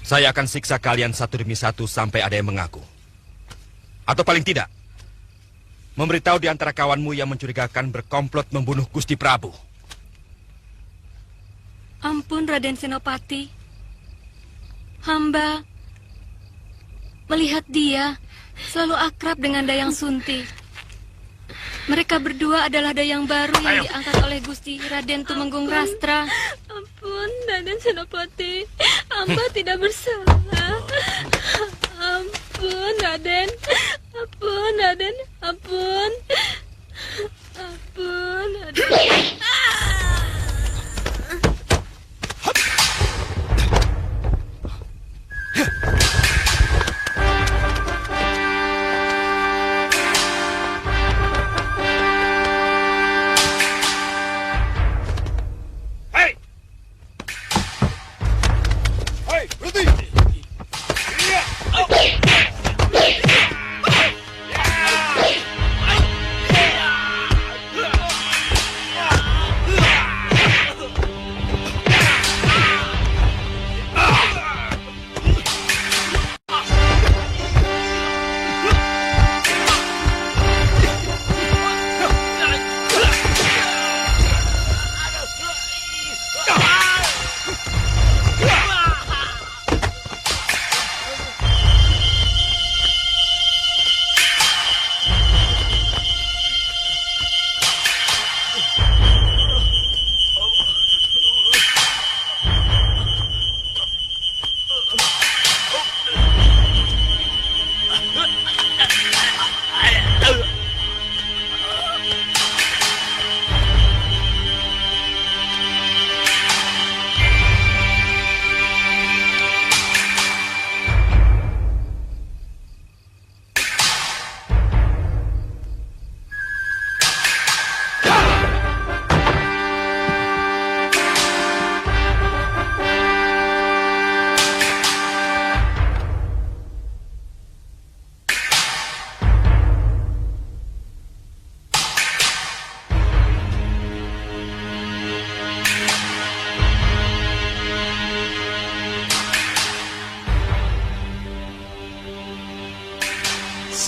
Saya akan siksa kalian satu demi satu sampai ada yang mengaku. Atau paling tidak, memberitahu di antara kawanmu yang mencurigakan berkomplot membunuh Gusti Prabu. Ampun, Raden Senopati. Hamba melihat dia selalu akrab dengan Dayang Sunti. Mereka berdua adalah dayang baru yang diangkat oleh Gusti Raden Tumenggung Rastra. Ampun, Raden Senopati. Hamba tidak bersalah. Ampun, Raden. Ampun, Raden. Ampun. Ampun, Raden.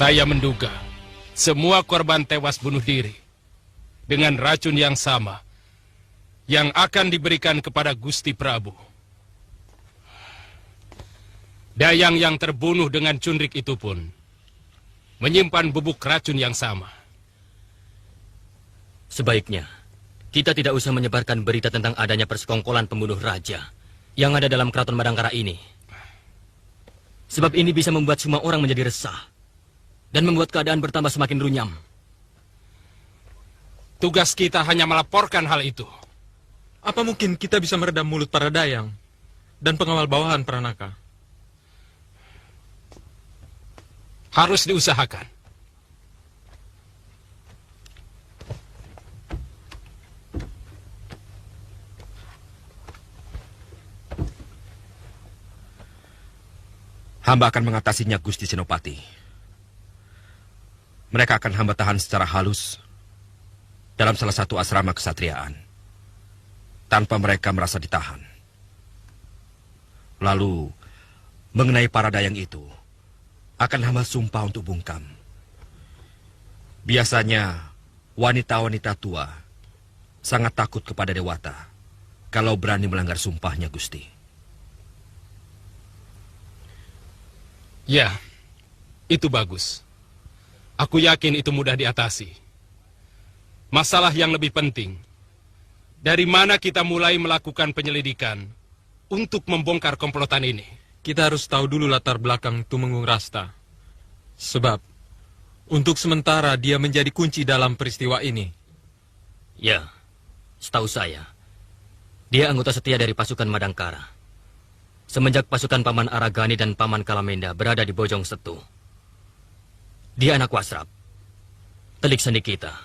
Saya menduga semua korban tewas bunuh diri dengan racun yang sama yang akan diberikan kepada Gusti Prabu. Dayang yang terbunuh dengan cunrik itu pun menyimpan bubuk racun yang sama. Sebaiknya kita tidak usah menyebarkan berita tentang adanya persekongkolan pembunuh raja yang ada dalam keraton Madangkara ini. Sebab ini bisa membuat semua orang menjadi resah dan membuat keadaan bertambah semakin runyam. Tugas kita hanya melaporkan hal itu. Apa mungkin kita bisa meredam mulut para dayang dan pengawal bawahan Pranaka? Harus diusahakan. Hamba akan mengatasinya, Gusti Senopati. Mereka akan hamba tahan secara halus dalam salah satu asrama kesatriaan, tanpa mereka merasa ditahan. Lalu, mengenai para dayang itu, akan hamba sumpah untuk bungkam. Biasanya, wanita-wanita tua sangat takut kepada Dewata kalau berani melanggar sumpahnya, Gusti. Ya, itu bagus. Aku yakin itu mudah diatasi. Masalah yang lebih penting, dari mana kita mulai melakukan penyelidikan untuk membongkar komplotan ini? Kita harus tahu dulu latar belakang Tumenggung Rasta. Sebab, untuk sementara dia menjadi kunci dalam peristiwa ini. Ya, setahu saya, dia anggota setia dari pasukan Madangkara. Semenjak pasukan Paman Aragani dan Paman Kalamenda berada di Bojong Setu. Dia anak Wasrap, telik sandi kita,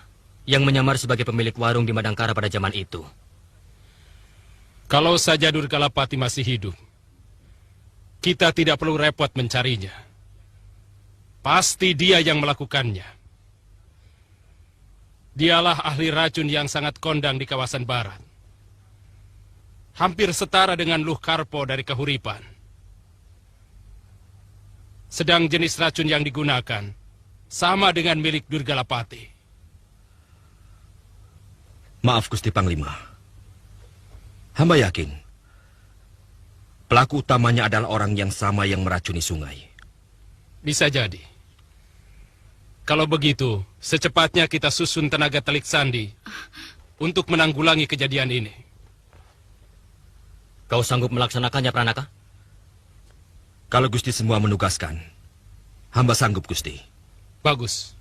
yang menyamar sebagai pemilik warung di Madangkara pada zaman itu. Kalau saja Durgalapati masih hidup, kita tidak perlu repot mencarinya. Pasti dia yang melakukannya. Dialah ahli racun yang sangat kondang di kawasan barat. Hampir setara dengan Luh Karpo dari Kahuripan. Sedang jenis racun yang digunakan sama dengan milik Durgalapati. Maaf Gusti Panglima. Hamba yakin pelaku utamanya adalah orang yang sama yang meracuni sungai. Bisa jadi. Kalau begitu, secepatnya kita susun tenaga telik sandi untuk menanggulangi kejadian ini. Kau sanggup melaksanakannya, Pranaka? Kalau Gusti semua menugaskan, hamba sanggup, Gusti. Bagus.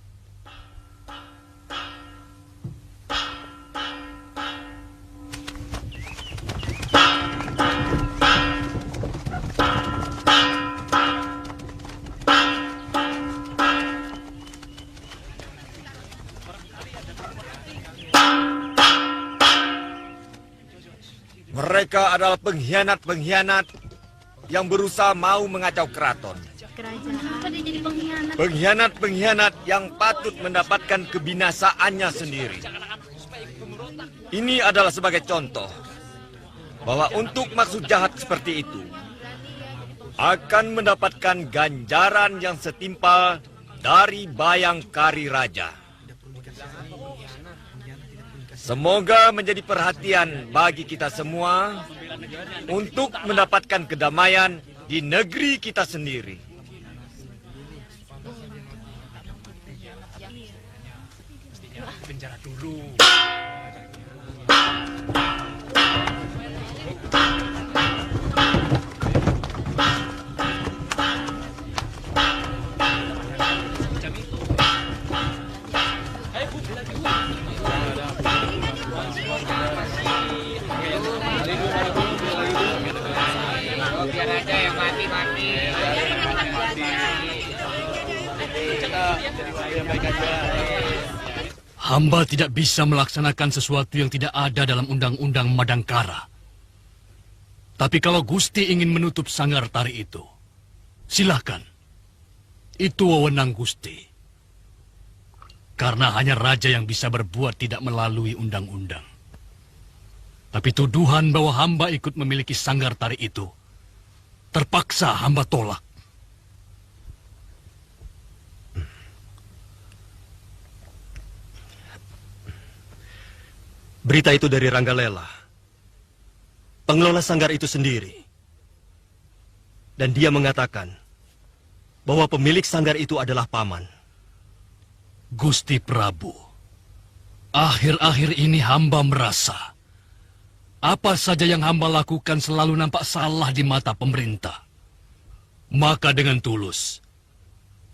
Mereka adalah pengkhianat-pengkhianat yang berusaha mau mengacau keraton. Kenapa dia jadi pengkhianat? Pengkhianat-pengkhianat yang patut mendapatkan kebinasaannya sendiri. Ini adalah sebagai contoh bahwa untuk maksud jahat seperti itu akan mendapatkan ganjaran yang setimpal dari Bayangkari Raja. Semoga menjadi perhatian bagi kita semua untuk mendapatkan kedamaian di negeri kita sendiri. Penjara dulu. Hamba tidak bisa melaksanakan sesuatu yang tidak ada dalam undang-undang Madangkara. Tapi kalau Gusti ingin menutup sanggar tari itu, silakan. Itu wewenang Gusti. Karena hanya raja yang bisa berbuat tidak melalui undang-undang. Tapi tuduhan bahwa hamba ikut memiliki sanggar tari itu, terpaksa hamba tolak. Berita itu dari Ranggalela, pengelola sanggar itu sendiri. Dan dia mengatakan bahwa pemilik sanggar itu adalah paman. Gusti Prabu, akhir-akhir ini hamba merasa apa saja yang hamba lakukan selalu nampak salah di mata pemerintah. Maka dengan tulus,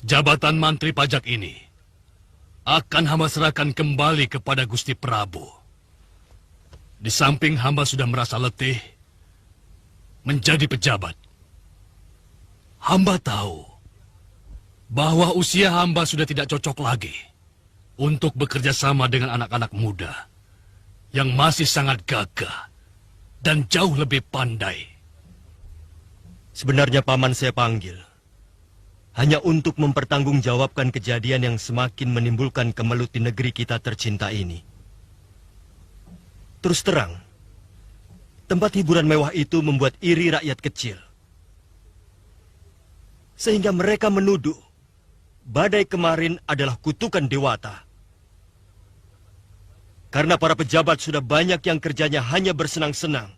jabatan Mantri Pajak ini akan hamba serahkan kembali kepada Gusti Prabu. Di samping hamba sudah merasa letih menjadi pejabat. Hamba tahu bahwa usia hamba sudah tidak cocok lagi untuk bekerja sama dengan anak-anak muda yang masih sangat gagah dan jauh lebih pandai. Sebenarnya paman saya panggil hanya untuk mempertanggungjawabkan kejadian yang semakin menimbulkan kemelut di negeri kita tercinta ini. Terus terang, tempat hiburan mewah itu membuat iri rakyat kecil. Sehingga mereka menuduh badai kemarin adalah kutukan dewata. Karena para pejabat sudah banyak yang kerjanya hanya bersenang-senang.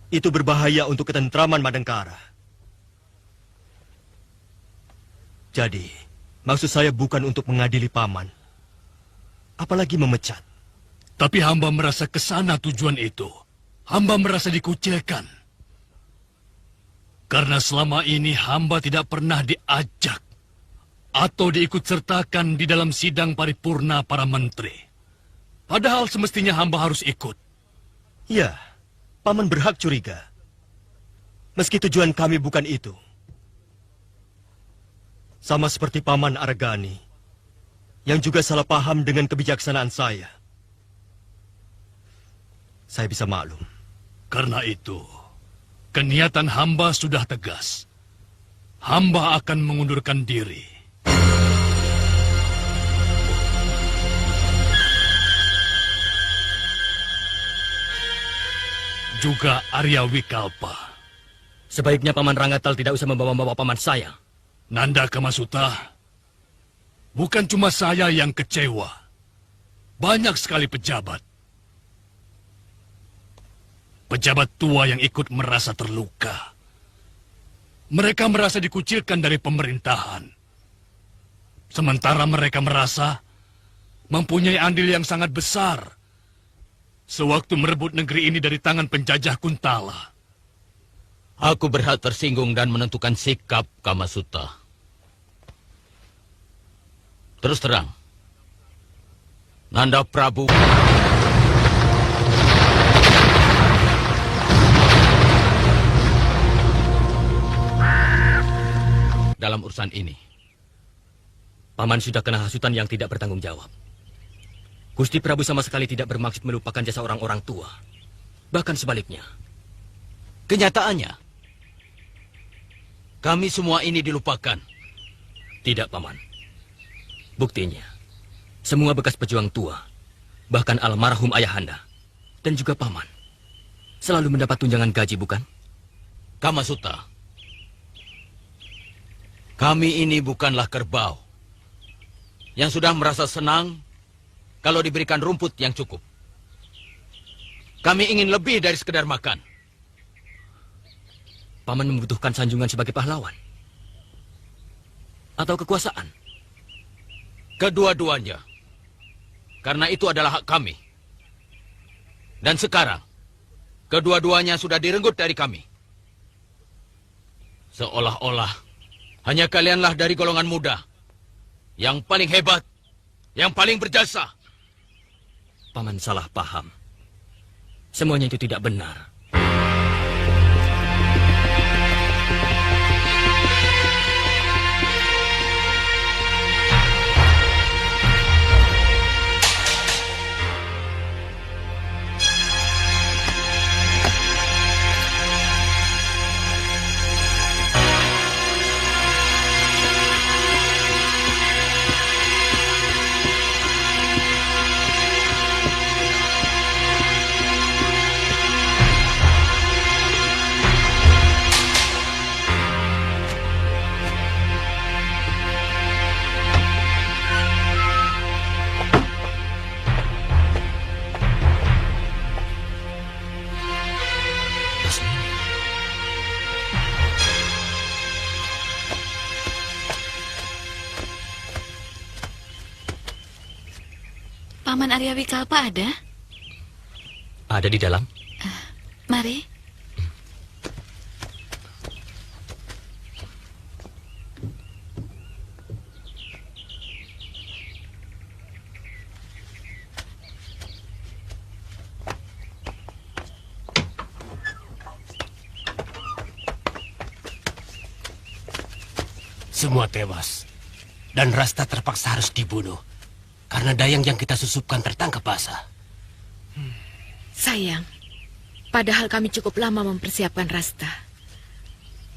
Itu berbahaya untuk ketentraman Madangkara. Jadi, maksud saya bukan untuk mengadili paman. Apalagi memecat. Tapi hamba merasa kesana tujuan itu. Hamba merasa dikucilkan. Karena selama ini hamba tidak pernah diajak atau diikut sertakan di dalam sidang paripurna para menteri. Padahal semestinya hamba harus ikut. Ya, paman berhak curiga. Meski tujuan kami bukan itu. Sama seperti paman Aragani yang juga salah paham dengan kebijaksanaan saya. Saya bisa maklum. Karena itu, keniatan hamba sudah tegas. Hamba akan mengundurkan diri. Juga Arya Wikalpa. Sebaiknya Paman Ranggatal tidak usah membawa-bawa paman saya. Nanda Kamasuta, bukan cuma saya yang kecewa. Banyak sekali pejabat. Pejabat tua yang ikut merasa terluka. Mereka merasa dikucilkan dari pemerintahan. Sementara mereka merasa mempunyai andil yang sangat besar sewaktu merebut negeri ini dari tangan penjajah Kuntala. Aku berhak tersinggung dan menentukan sikap, Kamasuta. Terus terang, Nanda Prabu dalam urusan ini. Paman sudah kena hasutan yang tidak bertanggung jawab. Gusti Prabu sama sekali tidak bermaksud melupakan jasa orang-orang tua. Bahkan sebaliknya. Kenyataannya, kami semua ini dilupakan. Tidak, Paman. Buktinya, semua bekas pejuang tua, bahkan almarhum ayahanda, dan juga Paman, selalu mendapat tunjangan gaji, bukan? Kamasuta, kami ini bukanlah kerbau yang sudah merasa senang kalau diberikan rumput yang cukup. Kami ingin lebih dari sekedar makan. Paman membutuhkan sanjungan sebagai pahlawan? Atau kekuasaan? Kedua-duanya. Karena itu adalah hak kami. Dan sekarang, kedua-duanya sudah direnggut dari kami. Seolah-olah hanya kalianlah dari golongan muda yang paling hebat, yang paling berjasa. Paman salah paham. Semuanya itu tidak benar. Paman Arya Wikalpa ada? Ada di dalam? Mari. Semua tewas. Dan Rasta terpaksa harus dibunuh. Karena dayang yang kita susupkan tertangkap basah. Sayang, padahal kami cukup lama mempersiapkan Rasta.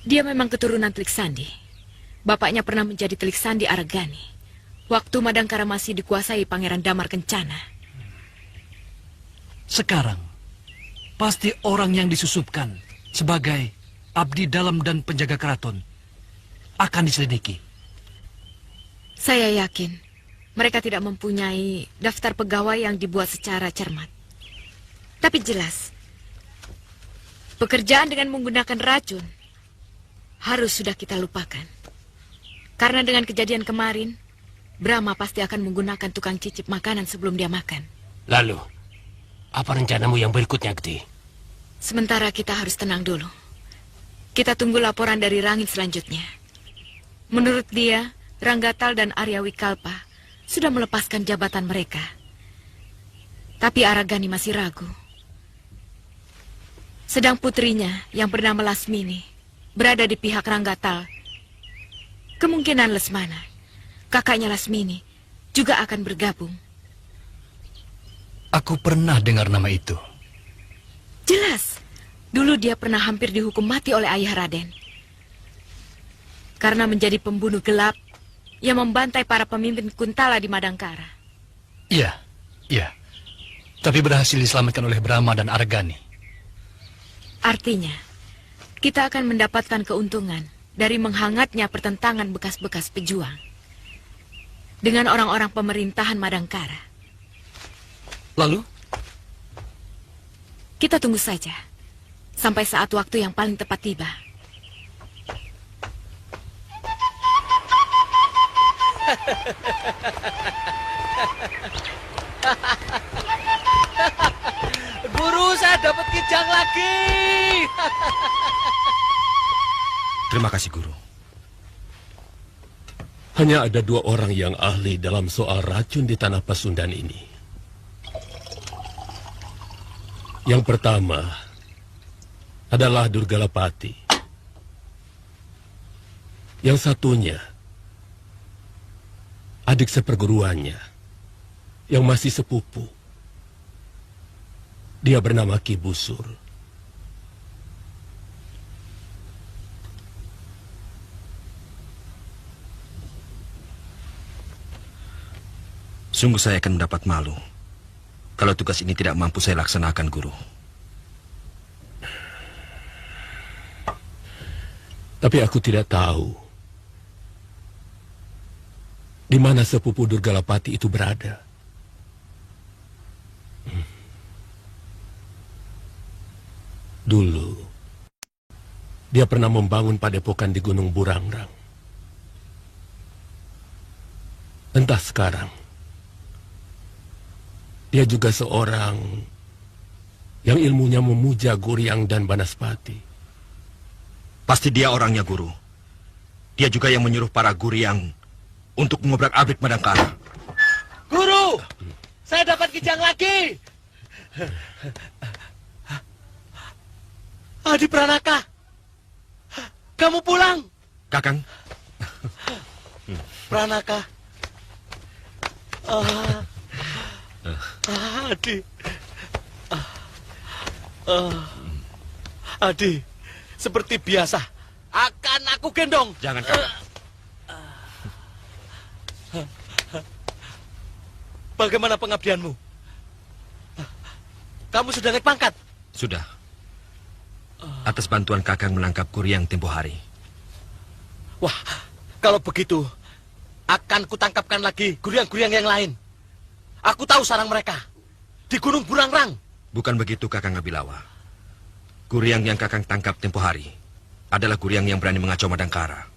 Dia memang keturunan Telik Sandi. Bapaknya pernah menjadi Telik Sandi Aragani. Waktu Madangkara masih dikuasai Pangeran Damar Kencana. Sekarang, pasti orang yang disusupkan sebagai abdi dalam dan penjaga keraton akan diselidiki. Saya yakin mereka tidak mempunyai daftar pegawai yang dibuat secara cermat. Tapi jelas, pekerjaan dengan menggunakan racun harus sudah kita lupakan. Karena dengan kejadian kemarin, Brahma pasti akan menggunakan tukang cicip makanan sebelum dia makan. Lalu, apa rencanamu yang berikutnya, Gede? Sementara kita harus tenang dulu. Kita tunggu laporan dari Rangit selanjutnya. Menurut dia, Ranggatal dan Arya Wikalpa sudah melepaskan jabatan mereka. Tapi Aragani masih ragu. Sedang putrinya yang bernama Lasmini berada di pihak Ranggatal. Kemungkinan Lesmana, kakaknya Lasmini, juga akan bergabung. Aku pernah dengar nama itu. Jelas, dulu dia pernah hampir dihukum mati oleh ayah Raden. Karena menjadi pembunuh gelap yang membantai para pemimpin Kuntala di Madangkara. Iya, iya. Tapi berhasil diselamatkan oleh Brahma dan Aragani. Artinya, kita akan mendapatkan keuntungan dari menghangatnya pertentangan bekas-bekas pejuang dengan orang-orang pemerintahan Madangkara. Lalu? Kita tunggu saja sampai saat waktu yang paling tepat tiba. Guru, saya dapat kijang lagi. Terima kasih, Guru. Hanya ada 2 orang yang ahli dalam soal racun di tanah Pasundan ini. Yang pertama adalah Durgalapati. Yang satunya, adik seperguruannya, yang masih sepupu. Dia bernama Ki Busur. Sungguh saya akan mendapat malu kalau tugas ini tidak mampu saya laksanakan, Guru. Tapi aku tidak tahu di mana sepupu Durgalapati itu berada. Dulu, dia pernah membangun padepokan di Gunung Burangrang. Entah sekarang, dia juga seorang yang ilmunya memuja Guryang dan Banaspati. Pasti dia orangnya, Guru. Dia juga yang menyuruh para Guryang untuk mengobrak-abrik Madangkara. Guru, saya dapat kijang lagi. Adi Pranaka, kamu pulang. Kakang. Pranaka. Adi. Adi, seperti biasa akan aku gendong. Jangan, Kakang. Bagaimana pengabdianmu? Kamu sudah naik pangkat? Sudah. Atas bantuan Kakang menangkap Guryang tempo hari. Wah, kalau begitu akan kutangkapkan lagi Guryang-Guryang yang lain. Aku tahu sarang mereka di Gunung Burangrang. Bukan begitu, Kakang Abilawa. Guryang yang Kakang tangkap tempo hari adalah Guryang yang berani mengacau Madangkara.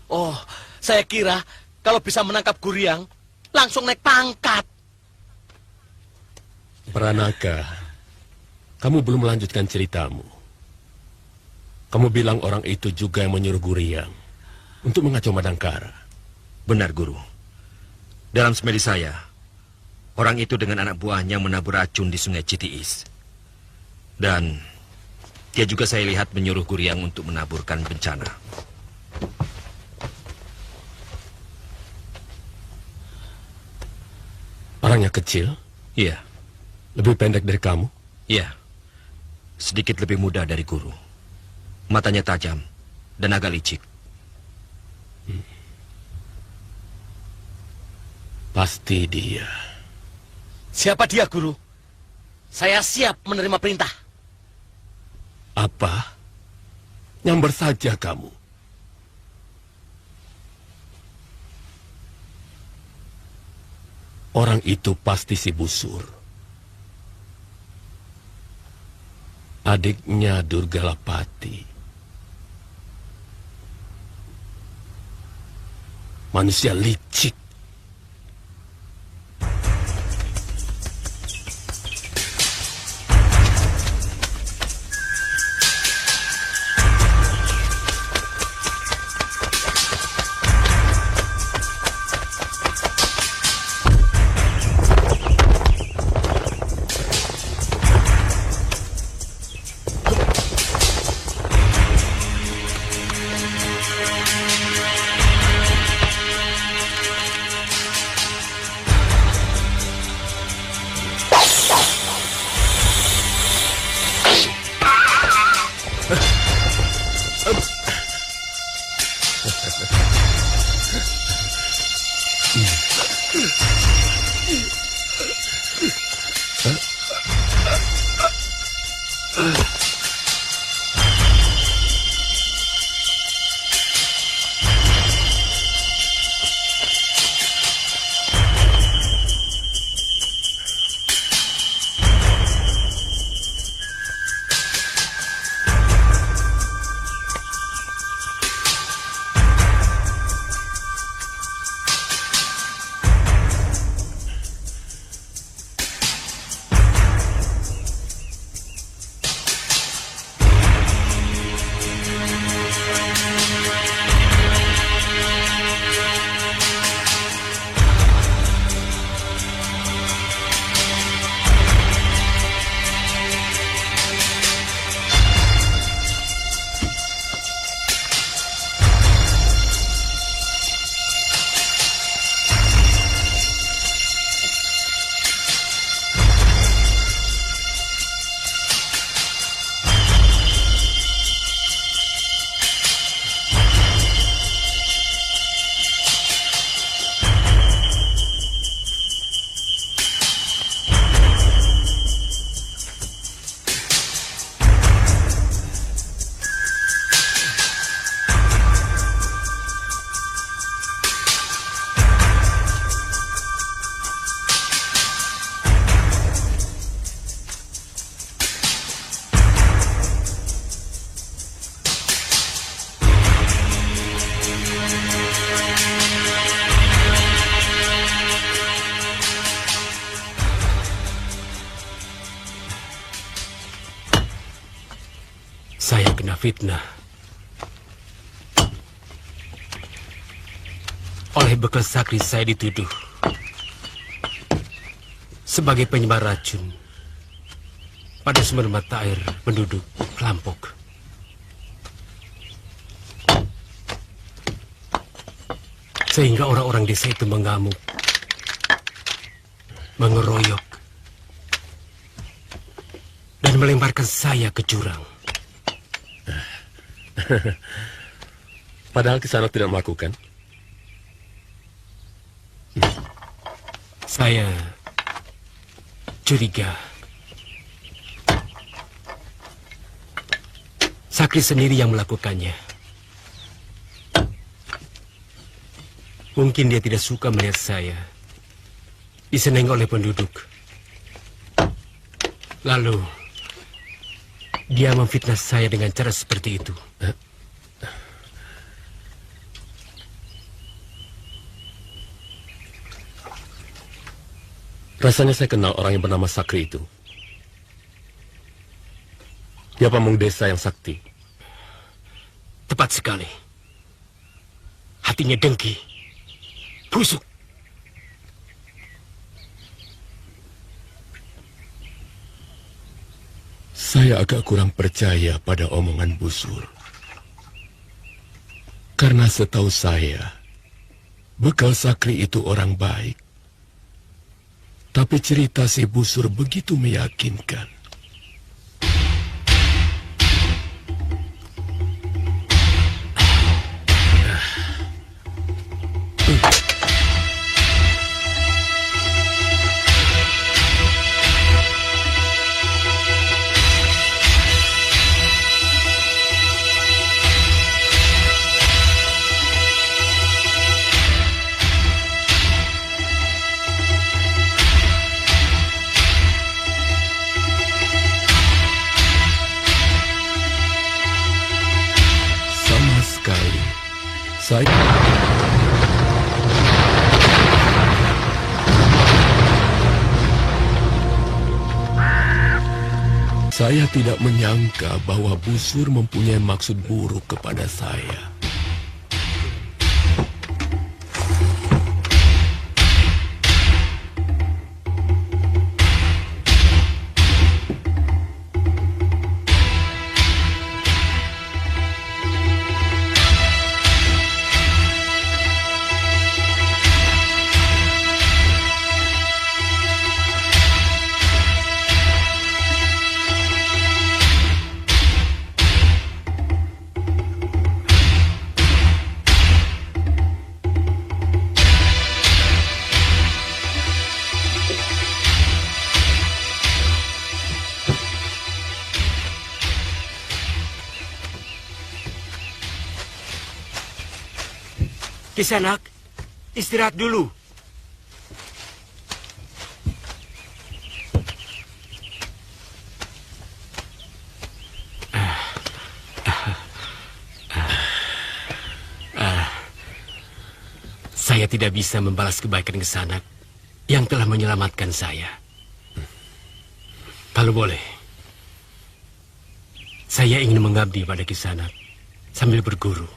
Oh, saya kira kalau bisa menangkap Guryang langsung naik pangkat. Pranaka, kamu belum melanjutkan ceritamu. Kamu bilang orang itu juga yang menyuruh Guryang untuk mengacau Madangkara. Benar, Guru. Dalam semedi saya, orang itu dengan anak buahnya menabur racun di Sungai Citiis. Dan dia juga saya lihat menyuruh Guryang untuk menaburkan bencana. Orangnya kecil? Iya. Lebih pendek dari kamu? Iya. Sedikit lebih muda dari Guru. Matanya tajam dan agak licik. Pasti dia. Siapa dia, Guru? Saya siap menerima perintah. Apa? Nyamber saja kamu. Orang itu pasti si Busur. Adiknya Durgalapati. Manusia licik. Saya kena fitnah. Oleh bekal sakri saya dituduh sebagai penyebar racun pada sumber mata air penduduk Kelampok. Sehingga orang-orang desa itu mengamuk, mengeroyok, dan melemparkan saya ke jurang. Padahal Kisanak tidak melakukan. Saya curiga Sakri sendiri yang melakukannya. Mungkin dia tidak suka melihat saya diseneng oleh penduduk. Lalu dia memfitnah saya dengan cara seperti itu. Rasanya saya kenal orang yang bernama Sakri itu. Dia pamung desa yang sakti. Tepat sekali. Hatinya dengki, busuk. Saya agak kurang percaya pada omongan Busur. Karena setahu saya, bekal Sakri itu orang baik. Tapi cerita si Busur begitu meyakinkan. Saya tidak menyangka bahwa Busur mempunyai maksud buruk kepada saya. Kisanak, istirahat dulu. Saya tidak bisa membalas kebaikan Kisanak yang telah menyelamatkan saya. Kalau boleh, saya ingin mengabdi pada Kisanak sambil berguru.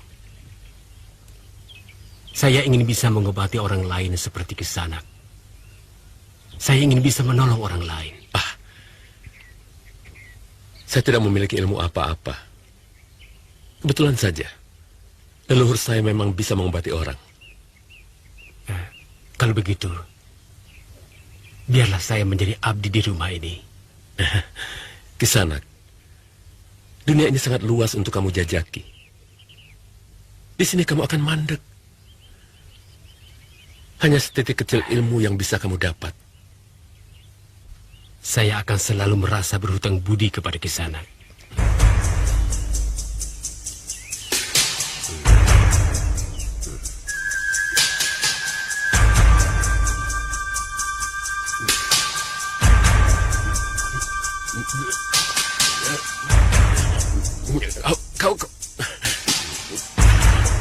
Saya ingin bisa mengobati orang lain seperti Kisanak. Saya ingin bisa menolong orang lain. Saya tidak memiliki ilmu apa-apa. Kebetulan saja, leluhur saya memang bisa mengobati orang. Kalau begitu, biarlah saya menjadi abdi di rumah ini. Kisanak, dunia ini sangat luas untuk kamu jajaki. Di sini kamu akan mandek. Hanya setitik kecil ilmu yang bisa kamu dapat. Saya akan selalu merasa berhutang budi kepada Kisanak.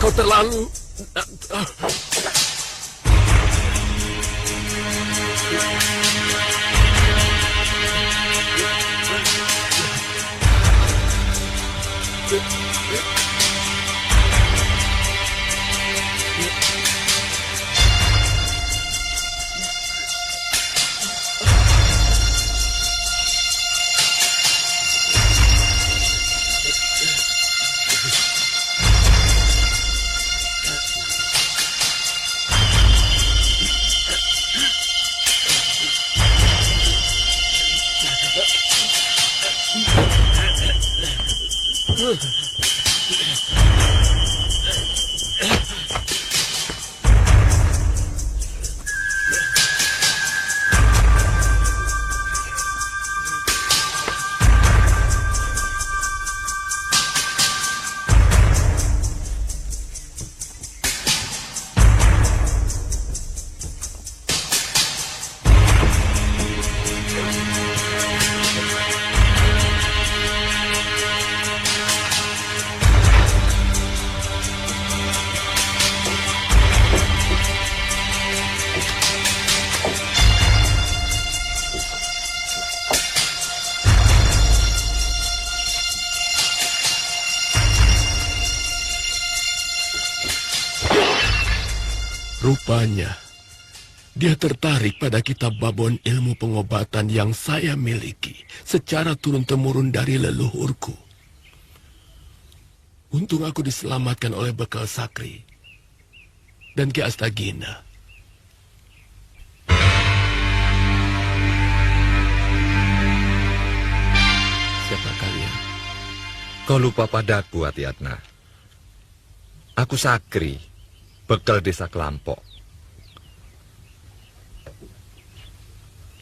Kau terlalu... Rupanya, dia tertarik pada kitab babon ilmu pengobatan yang saya miliki secara turun-temurun dari leluhurku. Untung aku diselamatkan oleh bekal Sakri dan Ki Astagina. Siapa kalian? Kau lupa padaku, Atiatna. Aku Sakri, bekal desa Kelampok.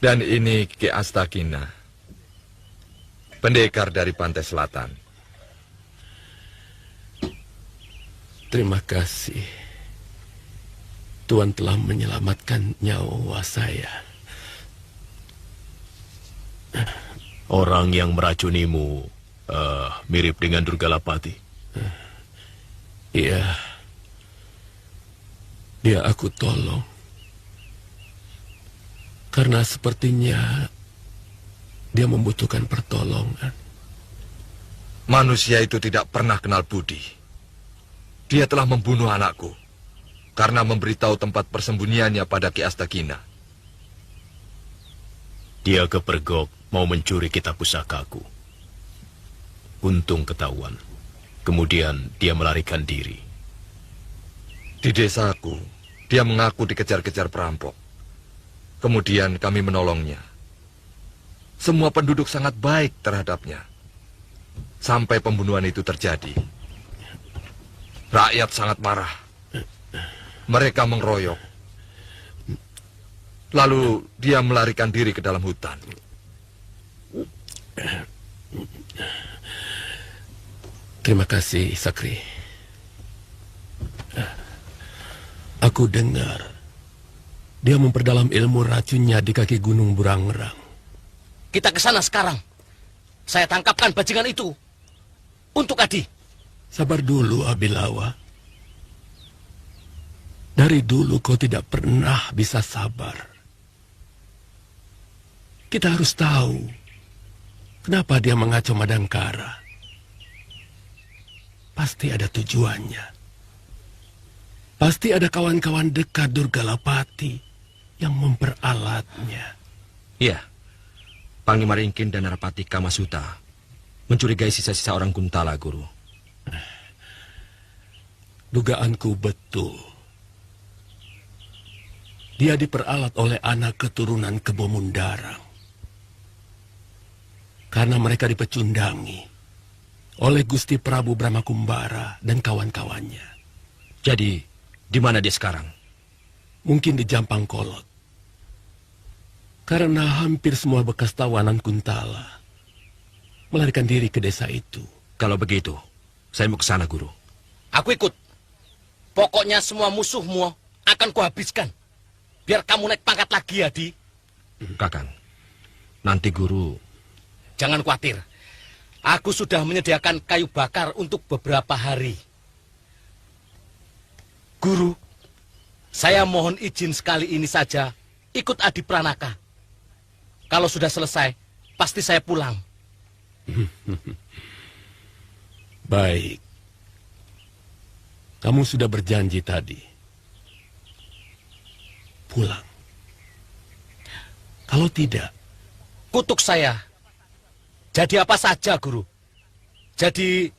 Dan ini Ki Astagina, pendekar dari pantai selatan. Terima kasih. Tuan telah menyelamatkan nyawa saya. Orang yang meracunimu mirip dengan Durgalapati. Iya. Dia aku tolong. Karena sepertinya dia membutuhkan pertolongan. Manusia itu tidak pernah kenal budi. Dia telah membunuh anakku karena memberitahu tempat persembunyiannya pada Ki Astagina. Dia kepergok mau mencuri kitab pusakaku. Untung ketahuan. Kemudian dia melarikan diri. Di desaku, dia mengaku dikejar-kejar perampok. Kemudian kami menolongnya. Semua penduduk sangat baik terhadapnya. Sampai pembunuhan itu terjadi. Rakyat sangat marah. Mereka mengeroyok. Lalu dia melarikan diri ke dalam hutan. Terima kasih, Sakri. Aku dengar dia memperdalam ilmu racunnya di kaki Gunung Burangrang. Kita ke sana sekarang. Saya tangkapkan bajingan itu. Untuk Adi. Sabar dulu, Abilawa. Dari dulu kau tidak pernah bisa sabar. Kita harus tahu kenapa dia mengacau Madangkara. Pasti ada tujuannya. Pasti ada kawan-kawan dekat Durgalapati yang memperalatnya. Iya. Panglima Ringkin dan Narapati Kamasuta mencurigai sisa-sisa orang Kuntala, Guru. Dugaanku betul. Dia diperalat oleh anak keturunan Kebo Mundarang. Karena mereka dipecundangi oleh Gusti Prabu Brahmakumbara dan kawan-kawannya. Jadi, di mana dia sekarang? Mungkin di Jampang Kolot. Karena hampir semua bekas tawanan Kuntala melarikan diri ke desa itu. Kalau begitu, saya mau ke sana, Guru. Aku ikut. Pokoknya semua musuhmu akan kuhabiskan. Biar kamu naik pangkat lagi, Adi. Kakang, nanti Guru... Jangan khawatir. Aku sudah menyediakan kayu bakar untuk beberapa hari. Guru, saya mohon izin sekali ini saja ikut Adi Pranaka. Kalau sudah selesai, pasti saya pulang. Baik. Kamu sudah berjanji tadi. Pulang. Kalau tidak, kutuk saya. Jadi apa saja, Guru. Jadi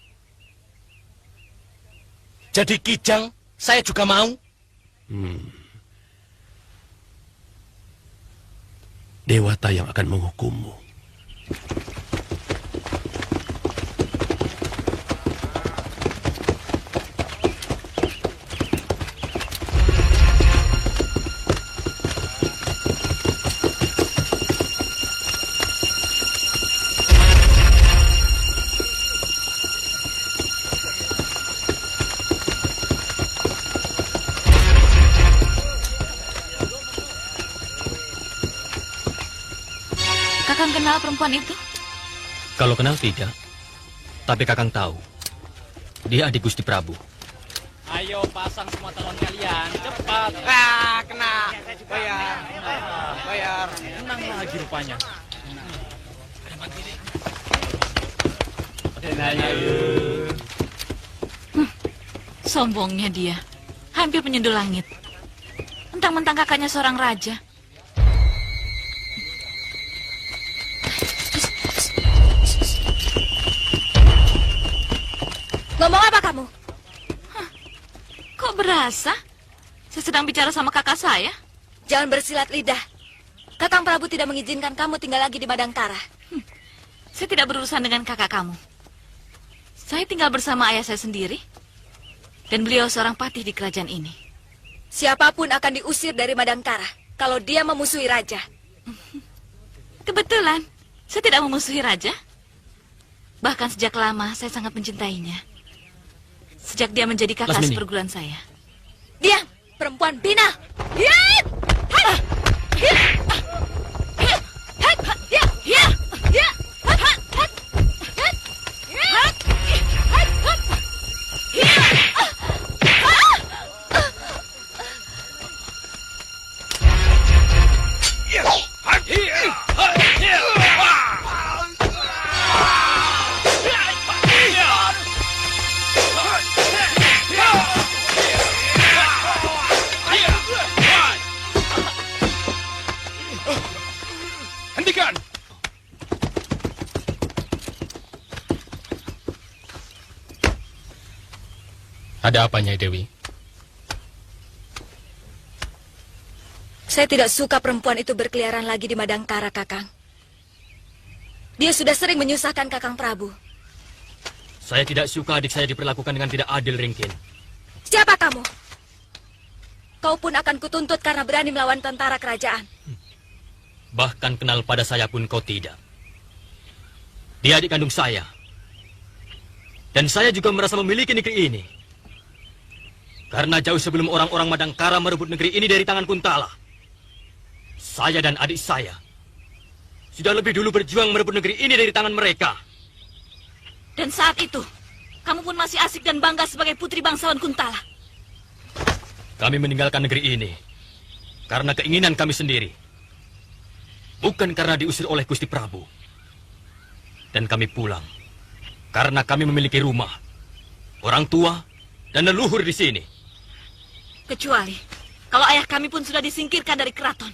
kijang saya juga mau. Dewata yang akan menghukummu. kenal perempuan itu? Kalau kenal tidak, tapi Kakang tahu. Dia adik Gusti Prabu. Ayo pasang semua talon kalian, cepat. Kena. Bayar. Menang lagi rupanya. Sombongnya dia. Hampir menyentuh langit. Mentang-mentang kakaknya seorang raja. Ngomong apa kamu? Kok berasa? Saya sedang bicara sama kakak saya. Jangan bersilat lidah. Kakang Prabu tidak mengizinkan kamu tinggal lagi di Madangkara. Saya tidak berurusan dengan kakak kamu. Saya tinggal bersama ayah saya sendiri. Dan beliau seorang patih di kerajaan ini. Siapapun akan diusir dari Madangkara kalau dia memusuhi raja. Kebetulan, saya tidak memusuhi raja. Bahkan sejak lama saya sangat mencintainya. Sejak dia menjadi kakak Lasmini. seperguruan saya. Diam, perempuan bina. Diam! Hentikan! Ada apa, Nyai Dewi? Saya tidak suka perempuan itu berkeliaran lagi di Madangkara, Kakang. Dia sudah sering menyusahkan Kakang Prabu. Saya tidak suka adik saya diperlakukan dengan tidak adil, Ringkin. Siapa kamu? Kau pun akan kutuntut karena berani melawan tentara kerajaan. Bahkan kenal pada saya pun kau tidak. Dia adik kandung saya. Dan saya juga merasa memiliki negeri ini. Karena jauh sebelum orang-orang Madangkara merebut negeri ini dari tangan Kuntala, saya dan adik saya sudah lebih dulu berjuang merebut negeri ini dari tangan mereka. Dan saat itu, kamu pun masih asik dan bangga sebagai putri bangsawan Kuntala. Kami meninggalkan negeri ini karena keinginan kami sendiri. Bukan karena diusir oleh Gusti Prabu. Dan kami pulang karena kami memiliki rumah, orang tua, dan leluhur di sini. Kecuali kalau ayah kami pun sudah disingkirkan dari keraton.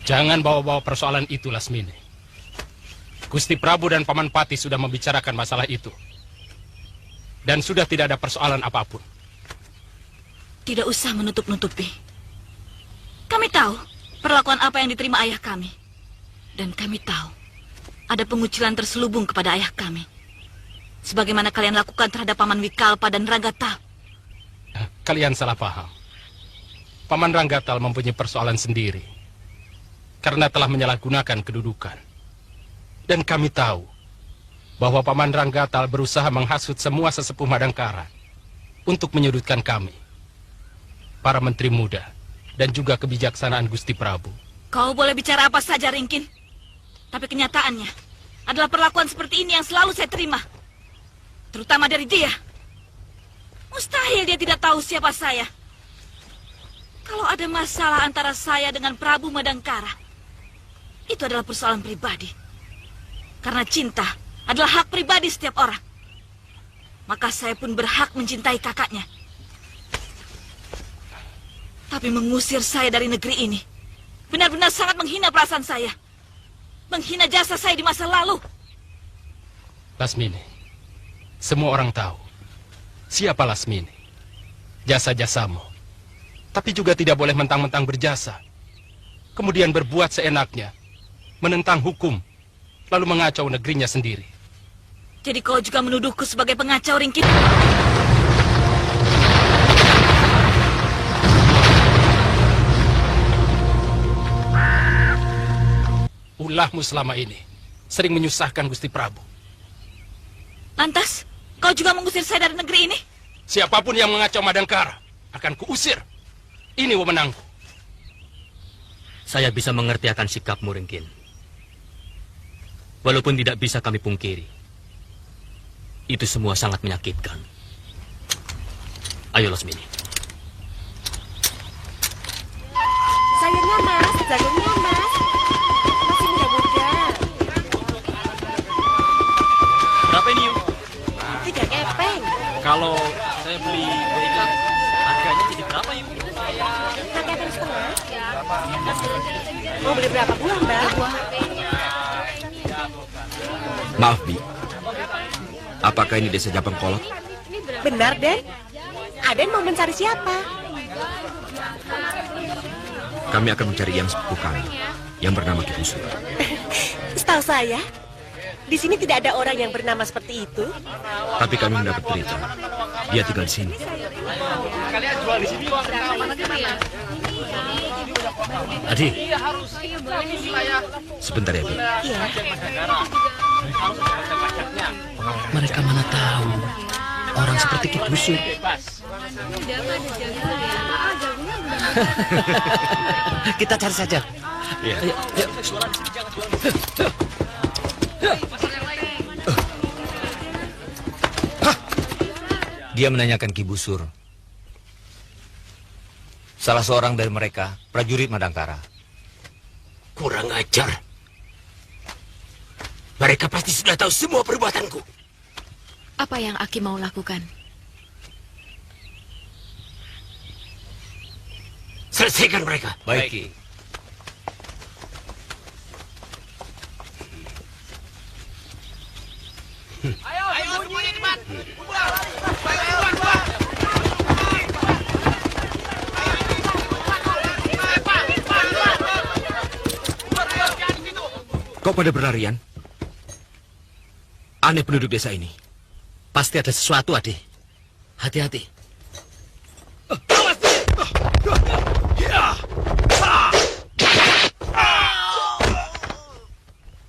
Jangan bawa-bawa persoalan itu, Lasmini. Gusti Prabu dan Paman Patih sudah membicarakan masalah itu. Dan sudah tidak ada persoalan apapun. Tidak usah menutup-nutupi. Kami tahu perlakuan apa yang diterima ayah kami. Dan kami tahu ada pengucilan terselubung kepada ayah kami. Sebagaimana kalian lakukan terhadap Paman Wikalpa dan Ranggatal. Kalian salah paham. Paman Ranggatal mempunyai persoalan sendiri. Karena telah menyalahgunakan kedudukan. Dan kami tahu bahwa Paman Ranggatal berusaha menghasut semua sesepuh Madangkara untuk menyudutkan kami, para menteri muda, dan juga kebijaksanaan Gusti Prabu. Kau boleh bicara apa saja, Ringkin. Tapi kenyataannya adalah perlakuan seperti ini yang selalu saya terima. Terutama dari dia. Mustahil dia tidak tahu siapa saya. Kalau ada masalah antara saya dengan Prabu Madangkara, itu adalah persoalan pribadi. Karena cinta adalah hak pribadi setiap orang. Maka saya pun berhak mencintai kakaknya. Tapi mengusir saya dari negeri ini benar-benar sangat menghina perasaan saya. Menghina jasa saya di masa lalu. Lasmini, semua orang tahu siapa Lasmini, jasa-jasamu. Tapi juga tidak boleh mentang-mentang berjasa, kemudian berbuat seenaknya, menentang hukum, lalu mengacau negerinya sendiri. Jadi kau juga menuduhku sebagai pengacau, Ringkin? Ulahmu selama ini sering menyusahkan Gusti Prabu. Lantas, kau juga mengusir saya dari negeri ini? Siapapun yang mengacau Madangkara akan kuusir. Ini wewenangku. Saya bisa mengerti akan sikapmu, Ringkin. Walaupun tidak bisa kami pungkiri, itu semua sangat menyakitkan. Ayo, Lasmini. Sayangnya Mas, jagungnya Mas. Masih muda-muda. Berapa ini, Yu? 3 kepeng. Kalau saya beli berikan, harganya jadi berapa, Yu? 3 kepeng setengah. Mau beli berapa buah, Mbak? Maaf, Bi. Apakah ini desa Japang Kolot? Benar, Den. Aden mau mencari siapa? Kami akan mencari yang sepupu kami, yang bernama Ki Busur. Setahu saya, di sini tidak ada orang yang bernama seperti itu. Tapi kami mendapat berita, dia tinggal di sini. Kalian jual di sini. Adi, Sebentar ya, Bi. Iya. mereka mana tahu orang seperti Ki Busur. Kita cari saja. Iya. Ayo, ayo. Dia menanyakan Ki Busur. Salah seorang dari mereka, prajurit Madangkara. Kurang ajar. Mereka pasti sudah tahu semua perbuatanku. Apa yang Aki mau lakukan? Selesaikan mereka. Baik, Ki. Ayo semuanya cepat. Kok pada berlarian? Aneh penduduk desa ini. Pasti ada sesuatu, Adi. Hati-hati.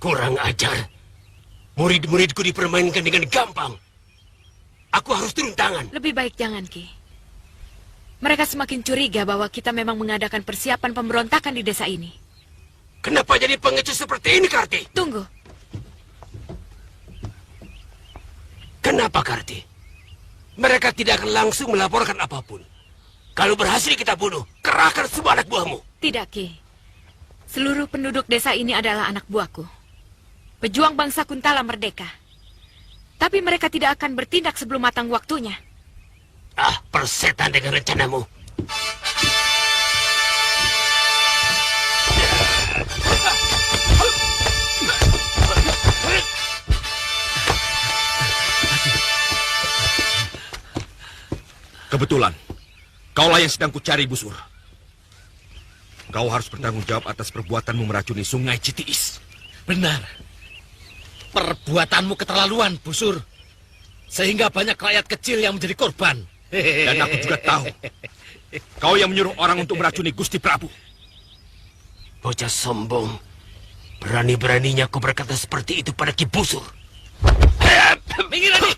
Kurang ajar. Murid-muridku dipermainkan dengan gampang. Aku harus turun tangan. Lebih baik jangan, Ki. Mereka semakin curiga bahwa kita memang mengadakan persiapan pemberontakan di desa ini. Kenapa jadi pengecut seperti ini, Karti? Tunggu. Kenapa, Karti? Mereka tidak akan langsung melaporkan apapun. Kalau berhasil kita bunuh, kerahkan semua anak buahmu. Tidak, Ki. Seluruh penduduk desa ini adalah anak buahku. Pejuang bangsa Kuntala merdeka. Tapi mereka tidak akan bertindak sebelum matang waktunya. Ah, persetan dengan rencanamu. Kebetulan, kaulah yang sedang kucari, Busur. Kau harus bertanggung jawab atas perbuatanmu meracuni sungai Citiis. Benar. Perbuatanmu keterlaluan, Busur. Sehingga banyak rakyat kecil yang menjadi korban. Dan aku juga tahu, kau yang menyuruh orang untuk meracuni Gusti Prabu. Bocah sombong. Berani-beraninya kau berkata seperti itu pada Ki Busur. Minggir, Adi.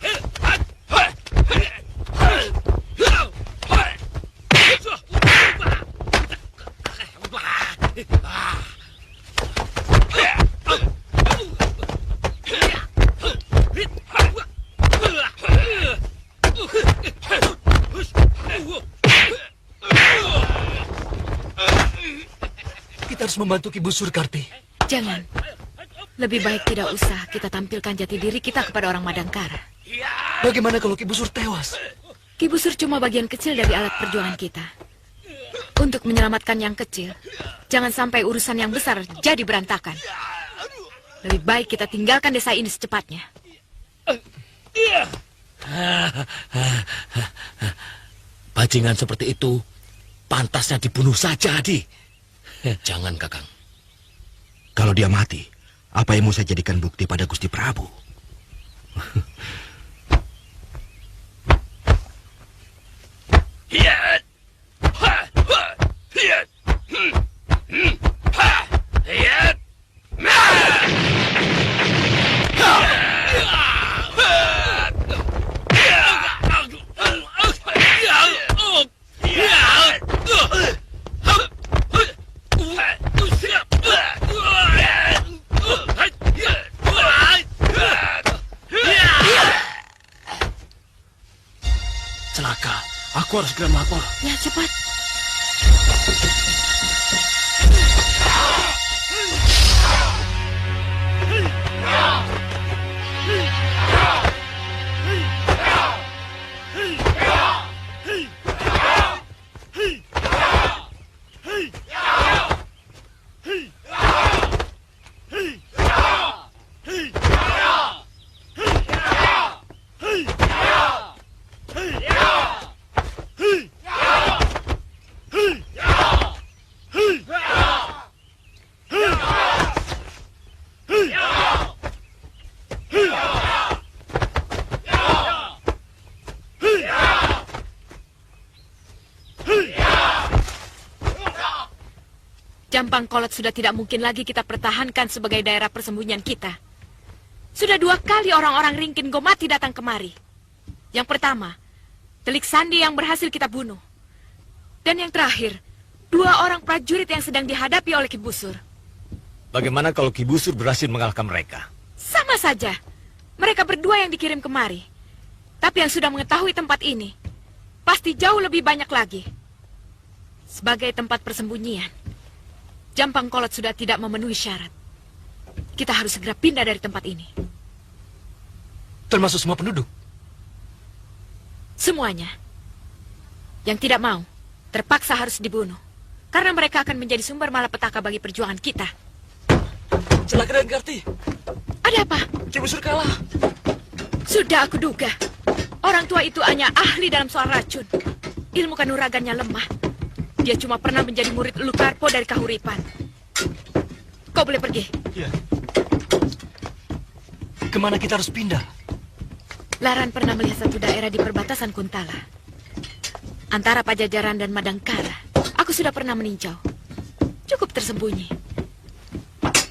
Kita harus membantu Ki Busur, Karti. Jangan. Lebih baik tidak usah kita tampilkan jati diri kita kepada orang Madangkara. Bagaimana kalau Ki Busur tewas? Ki Busur cuma bagian kecil dari alat perjuangan kita. Untuk menyelamatkan yang kecil, jangan sampai urusan yang besar jadi berantakan. Lebih baik kita tinggalkan desa ini secepatnya. Bajingan seperti itu pantasnya dibunuh saja, Adi. Jangan, Kakang. Kalau dia mati, apa yang mau saya jadikan bukti pada Gusti Prabu? Celaka. Aku harus segera melapor. Ya, cepat. Jampang Kolot sudah tidak mungkin lagi kita pertahankan sebagai daerah persembunyian kita. Sudah 2 kali orang-orang Ringkin Gomati datang kemari. Yang pertama, Telik Sandi yang berhasil kita bunuh. Dan yang terakhir, 2 orang prajurit yang sedang dihadapi oleh Ki Busur. Bagaimana kalau Ki Busur berhasil mengalahkan mereka? Sama saja. Mereka berdua yang dikirim kemari. Tapi yang sudah mengetahui tempat ini, pasti jauh lebih banyak lagi. Sebagai tempat persembunyian, Jampang Kolot sudah tidak memenuhi syarat. Kita harus segera pindah dari tempat ini. Termasuk semua penduduk? Semuanya. Yang tidak mau, terpaksa harus dibunuh. Karena mereka akan menjadi sumber malapetaka bagi perjuangan kita. Celaka dan Garti. Ada apa? Ki Busur kalah. Sudah aku duga. Orang tua itu hanya ahli dalam soal racun. Ilmu kanuragannya lemah. Dia cuma pernah menjadi murid Lukarpo dari Kahuripan. Kau boleh pergi. Iya. Kemana kita harus pindah? Laran pernah melihat satu daerah di perbatasan Kuntala. Antara Pajajaran dan Madangkara. Aku sudah pernah meninjau. Cukup tersembunyi.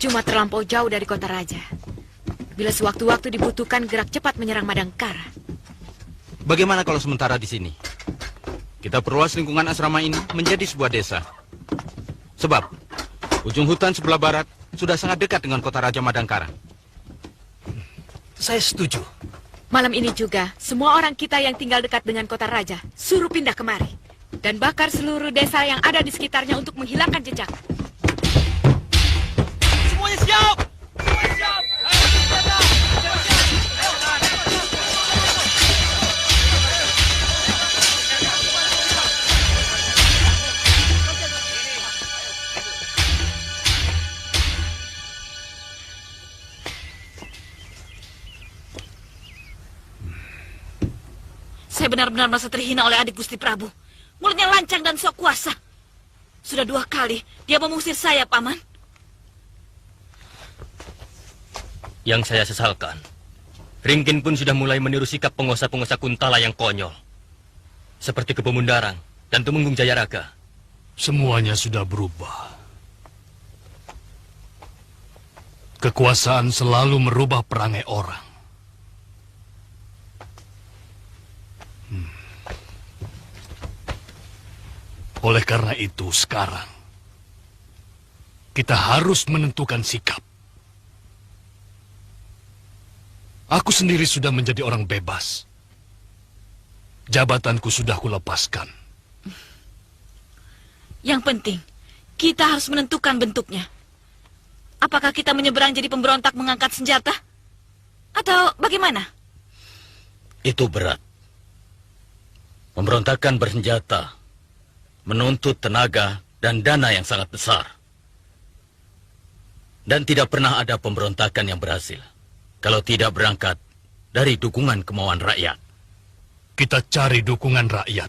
Cuma terlampau jauh dari kota raja. Bila sewaktu-waktu dibutuhkan gerak cepat menyerang Madangkara. Bagaimana kalau sementara di sini? Kita perluas lingkungan asrama ini menjadi sebuah desa. Sebab, ujung hutan sebelah barat sudah sangat dekat dengan kota Raja Madangkara. Saya setuju. Malam ini juga, semua orang kita yang tinggal dekat dengan kota raja, suruh pindah kemari. Dan bakar seluruh desa yang ada di sekitarnya untuk menghilangkan jejak. Semuanya siap! Semuanya siap! Saya benar-benar merasa terhina oleh adik Gusti Prabu. Mulutnya lancang dan sok kuasa. Sudah 2 kali dia mengusir saya, Paman. Yang saya sesalkan, Ringkin pun sudah mulai meniru sikap penguasa-penguasa Kuntala yang konyol. Seperti Kepemundarang dan Tumenggung Jayaraga. Semuanya sudah berubah. Kekuasaan selalu merubah perangai orang. Oleh karena itu, sekarang kita harus menentukan sikap. Aku sendiri sudah menjadi orang bebas. Jabatanku sudah kulepaskan. Yang penting, kita harus menentukan bentuknya. Apakah kita menyeberang jadi pemberontak mengangkat senjata? Atau bagaimana? Itu berat. Pemberontakan bersenjata menuntut tenaga dan dana yang sangat besar. Dan tidak pernah ada pemberontakan yang berhasil kalau tidak berangkat dari dukungan kemauan rakyat. Kita cari dukungan rakyat.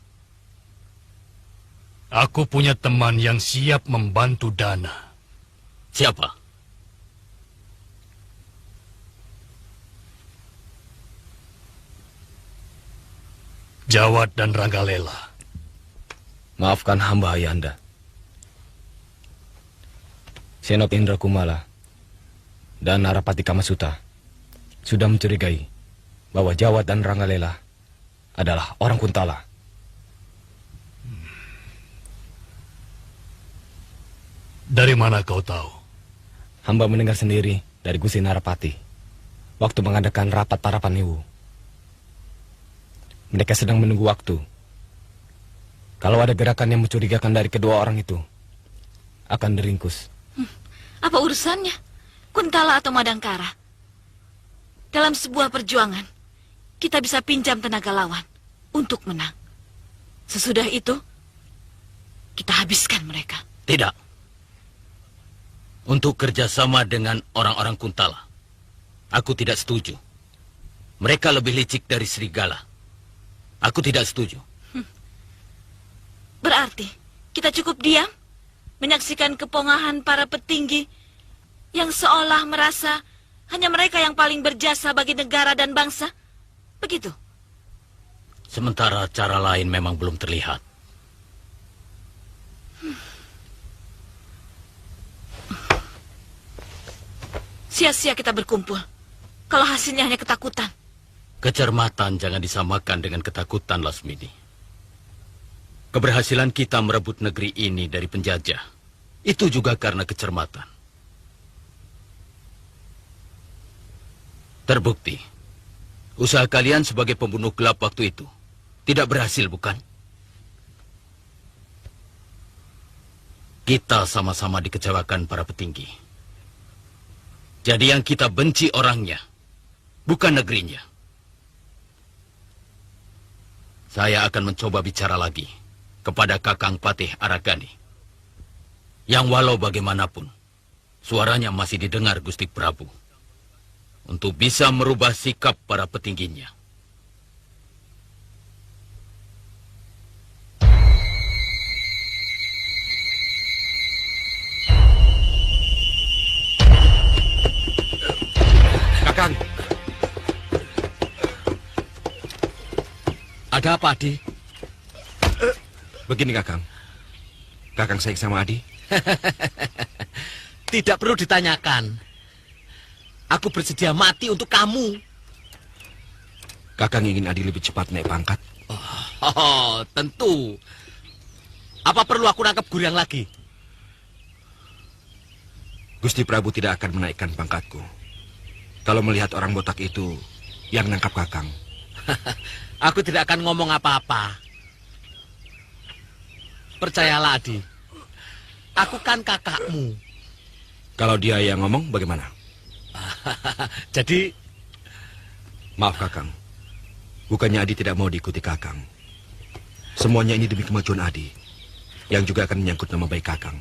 Aku punya teman yang siap membantu dana. Siapa? Jawad dan Ranggalela. Maafkan hamba Ayahanda. Senop Indra Kumala dan Narapati Kamasuta sudah mencurigai bahwa Jawad dan Ranggalela adalah orang Kuntala. Dari mana kau tahu? Hamba mendengar sendiri dari Gusti Narapati waktu mengadakan rapat para paniwu. Mereka sedang menunggu waktu. Kalau ada gerakan yang mencurigakan dari kedua orang itu, akan diringkus. Apa urusannya? Kuntala atau Madangkara? Dalam sebuah perjuangan, kita bisa pinjam tenaga lawan untuk menang. Sesudah itu, kita habiskan mereka. Tidak. Untuk kerjasama dengan orang-orang Kuntala, aku tidak setuju. Mereka lebih licik dari serigala. Aku tidak setuju. Berarti, kita cukup diam, menyaksikan kepongahan para petinggi yang seolah merasa hanya mereka yang paling berjasa bagi negara dan bangsa. Begitu. Sementara cara lain memang belum terlihat. Sia-sia kita berkumpul, kalau hasilnya hanya ketakutan. Kecermatan jangan disamakan dengan ketakutan, Lasmini. Keberhasilan kita merebut negeri ini dari penjajah, itu juga karena kecermatan. Terbukti, usaha kalian sebagai pembunuh gelap waktu itu tidak berhasil, bukan? Kita sama-sama dikecewakan para petinggi. Jadi yang kita benci orangnya, bukan negerinya. Saya akan mencoba bicara lagi kepada Kakang Patih Aragani, yang walau bagaimanapun, suaranya masih didengar Gusti Prabu, untuk bisa merubah sikap para petingginya. Kakang. Ada apa, Adi? Begini, Kakang. Kakang sayang sama Adi. Tidak perlu ditanyakan. Aku bersedia mati untuk kamu. Kakang ingin Adi lebih cepat naik pangkat. Oh, tentu. Apa perlu aku nangkap Guryang lagi? Gusti Prabu tidak akan menaikkan pangkatku kalau melihat orang botak itu yang nangkap Kakang. Aku tidak akan ngomong apa-apa. Percayalah, Adi. Aku kan kakakmu. Kalau dia yang ngomong, bagaimana? Jadi... Maaf, Kakang. Bukannya Adi tidak mau diikuti Kakang. Semuanya ini demi kemajuan Adi, yang juga akan menyangkut nama baik Kakang.